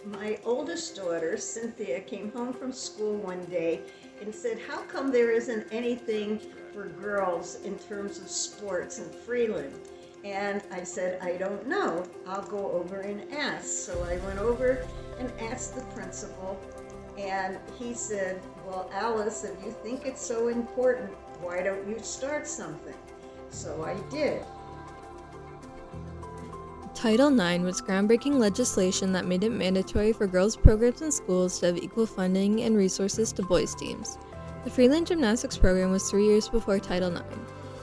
My oldest daughter, Cynthia, came home from school one day and said, how come there isn't anything for girls in terms of sports in Freeland? And I said, I don't know. I'll go over and ask. So I went over and asked the principal, and he said, well, Alice, if you think it's so important, why don't you start something? So I did. Title IX was groundbreaking legislation that made it mandatory for girls' programs in schools to have equal funding and resources to boys' teams. The Freeland Gymnastics program was 3 years before Title IX.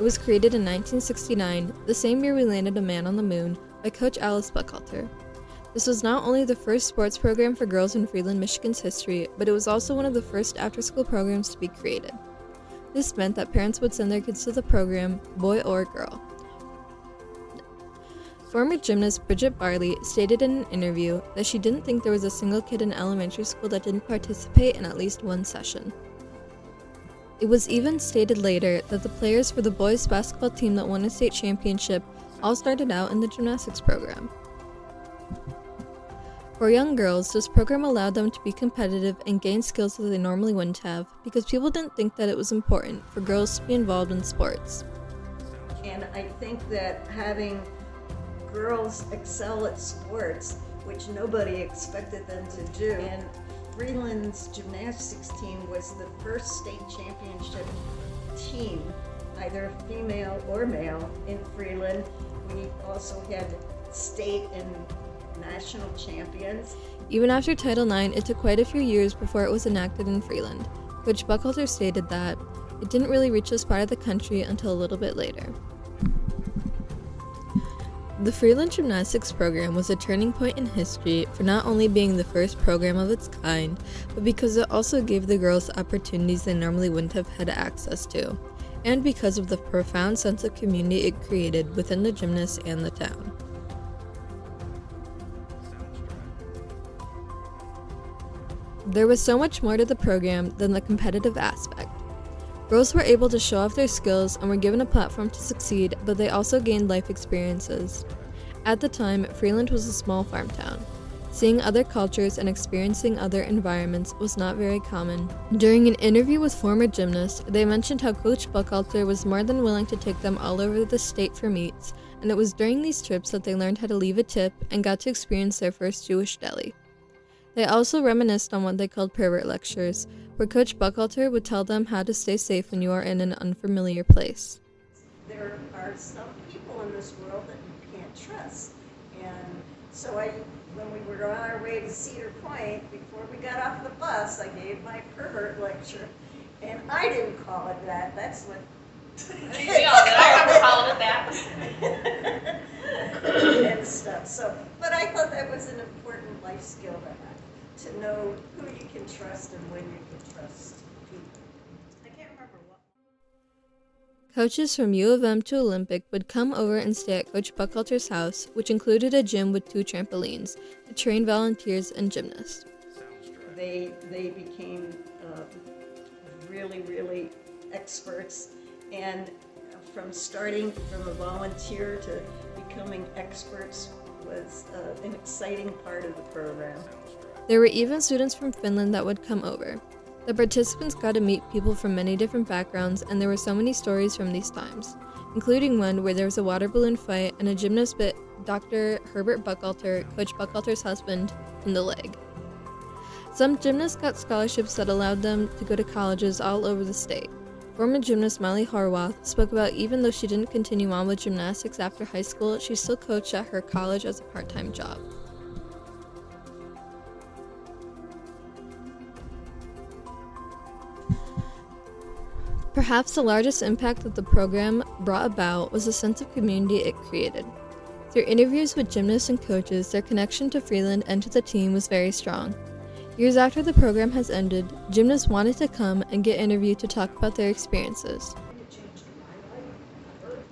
It was created in 1969, the same year we landed a man on the moon, by Coach Alice Buckhalter. This was not only the first sports program for girls in Freeland, Michigan's history, but it was also one of the first after-school programs to be created. This meant that parents would send their kids to the program, boy or girl. Former gymnast Bridget Barley stated in an interview that she didn't think there was a single kid in elementary school that didn't participate in at least one session. It was even stated later that the players for the boys' basketball team that won a state championship all started out in the gymnastics program. For young girls, this program allowed them to be competitive and gain skills that they normally wouldn't have, because people didn't think that it was important for girls to be involved in sports. And I think that having girls excel at sports, which nobody expected them to do, and Freeland's gymnastics team was the first state championship team, either female or male, in Freeland. We also had state and national champions. Even after Title IX, it took quite a few years before it was enacted in Freeland. Coach Buckhalter stated that it didn't really reach this part of the country until a little bit later. The Freeland Gymnastics program was a turning point in history for not only being the first program of its kind, but because it also gave the girls opportunities they normally wouldn't have had access to, and because of the profound sense of community it created within the gymnasts and the town. There was so much more to the program than the competitive aspect. Girls were able to show off their skills and were given a platform to succeed, but they also gained life experiences. At the time, Freeland was a small farm town. Seeing other cultures and experiencing other environments was not very common. During an interview with former gymnasts, they mentioned how Coach Buckhalter was more than willing to take them all over the state for meets, and it was during these trips that they learned how to leave a tip and got to experience their first Jewish deli. They also reminisced on what they called pervert lectures, where Coach Buckhalter would tell them how to stay safe when you are in an unfamiliar place. There are some people in this world that you can't trust. And so when we were on our way to Cedar Point, before we got off the bus, I gave my pervert lecture. And I didn't call it that. That's what I remember calling it that. and stuff. So, but I thought that was an important life skill to have, to know who you can trust and when you can trust people. I can't remember what. Coaches from U of M to Olympic would come over and stay at Coach Buckhalter's house, which included a gym with 2 trampolines, to train volunteers and gymnasts. They became really experts, and from starting from a volunteer to becoming experts was an exciting part of the program. There were even students from Finland that would come over. The participants got to meet people from many different backgrounds, and there were so many stories from these times, including one where there was a water balloon fight and a gymnast bit Dr. Herbert Buckhalter, Coach Buckhalter's husband, in the leg. Some gymnasts got scholarships that allowed them to go to colleges all over the state. Former gymnast Molly Horwath spoke about even though she didn't continue on with gymnastics after high school, she still coached at her college as a part-time job. Perhaps the largest impact that the program brought about was the sense of community it created. Through interviews with gymnasts and coaches, their connection to Freeland and to the team was very strong. Years after the program has ended, gymnasts wanted to come and get interviewed to talk about their experiences. It changed my life forever.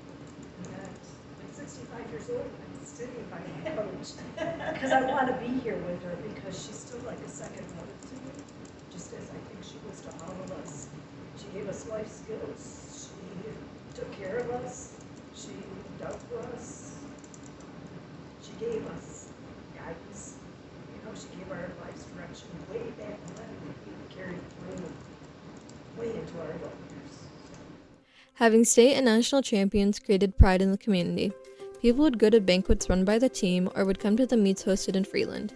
And I'm 65 years old and I'm sitting by my coach because I want to be here with her because she's still like a second mother to me, just as I think she was to all of us. She gave us life skills. She took care of us. She looked out for us. She gave us guidance. You know, she direction way back when we carried through way into our adult years. Having state and national champions created pride in the community. People would go to banquets run by the team or would come to the meets hosted in Freeland.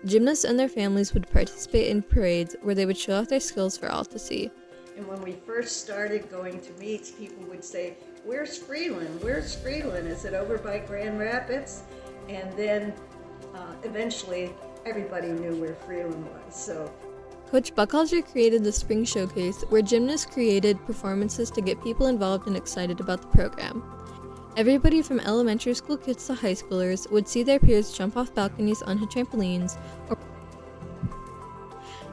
Gymnasts and their families would participate in parades where they would show off their skills for all to see. And when we first started going to meets, people would say, "Where's Freeland? Where's Freeland? Is it over by Grand Rapids?" And then eventually everybody knew where Freeland was. So Coach Buckhalter created the Spring Showcase, where gymnasts created performances to get people involved and excited about the program. Everybody from elementary school kids to high schoolers would see their peers jump off balconies onto trampolines.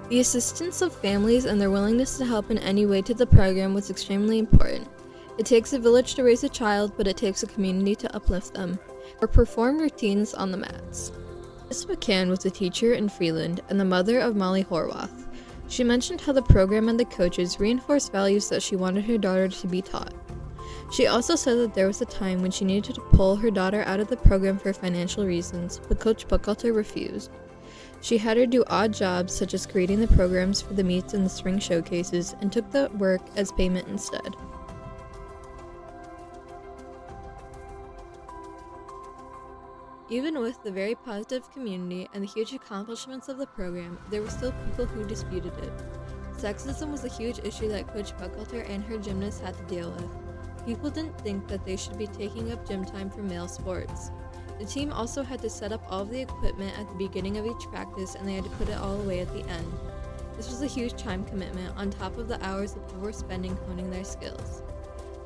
The assistance of families and their willingness to help in any way to the program was extremely important. It takes a village to raise a child, but it takes a community to uplift them, or perform routines on the mats. Miss McCann was a teacher in Freeland and the mother of Molly Horwath. She mentioned how the program and the coaches reinforced values that she wanted her daughter to be taught. She also said that there was a time when she needed to pull her daughter out of the program for financial reasons, but Coach Buckhalter refused. She had her do odd jobs such as creating the programs for the meets and the spring showcases and took the work as payment instead. Even with the very positive community and the huge accomplishments of the program, there were still people who disputed it. Sexism was a huge issue that Coach Buckhalter and her gymnasts had to deal with. People didn't think that they should be taking up gym time for male sports. The team also had to set up all of the equipment at the beginning of each practice, and they had to put it all away at the end. This was a huge time commitment on top of the hours that people were spending honing their skills.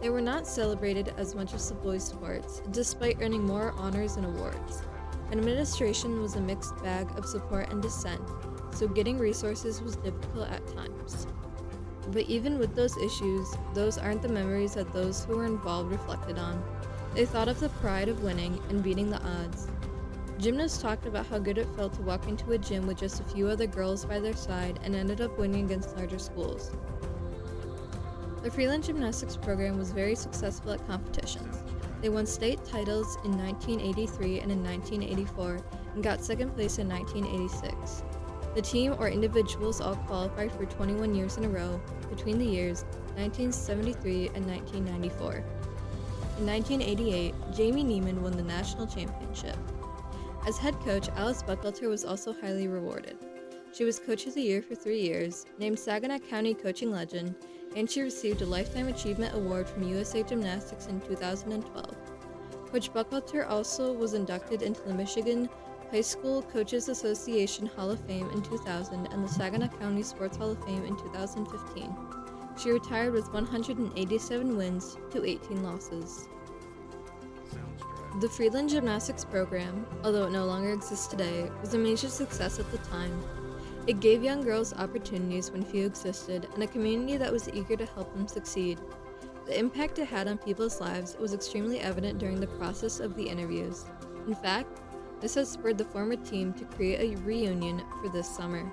They were not celebrated as much as the boys' sports, despite earning more honors and awards. Administration was a mixed bag of support and dissent, so getting resources was difficult at times. But even with those issues, those aren't the memories that those who were involved reflected on. They thought of the pride of winning and beating the odds. Gymnasts talked about how good it felt to walk into a gym with just a few other girls by their side and ended up winning against larger schools. The Freeland Gymnastics program was very successful at competitions. They won state titles in 1983 and in 1984 and got second place in 1986. The team or individuals all qualified for 21 years in a row between the years 1973 and 1994. In 1988, Jamie Neiman won the national championship. As head coach, Alice Buckhalter was also highly rewarded. She was Coach of the Year for 3 years, named Saginaw County Coaching Legend, and she received a Lifetime Achievement Award from USA Gymnastics in 2012. Coach Buckhalter also was inducted into the Michigan High School Coaches Association Hall of Fame in 2000 and the Saginaw County Sports Hall of Fame in 2015. She retired with 187 wins to 18 losses. The Freeland Gymnastics program, although it no longer exists today, was a major success at the time. It gave young girls opportunities when few existed and a community that was eager to help them succeed. The impact it had on people's lives was extremely evident during the process of the interviews. In fact, this has spurred the former team to create a reunion for this summer.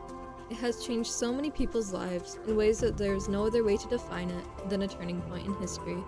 It has changed so many people's lives in ways that there is no other way to define it than a turning point in history.